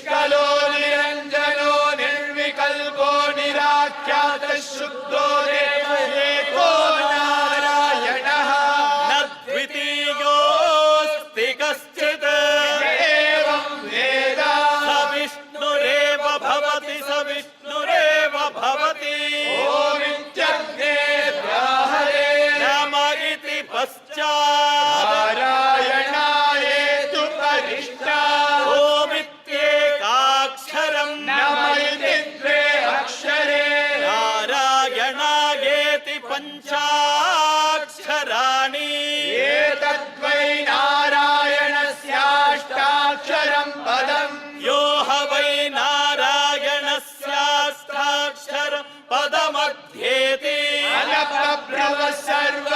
निष्कलो निरञ्जनो निर्विकल्पो निराख्यातः शुद्धो देव एको नारायणः न द्वितीयोऽस्ति कश्चित् एवं वेद स विष्णुरेव भवति स विष्णुरेव भवति ओमित्यग्ने व्याहरे नम इति पश्चात् नारायणायेतु परिष्टा ओमित्येकाक्षरं नम इति द्वे अक्षरे नारायणायेति पञ्चाक्षराणि एतद्वै नारायणस्याष्टाक्षरं पदम् यो ह वै नारायणस्याष्टाक्षरं पदमध्येति अनपब्रव सर्व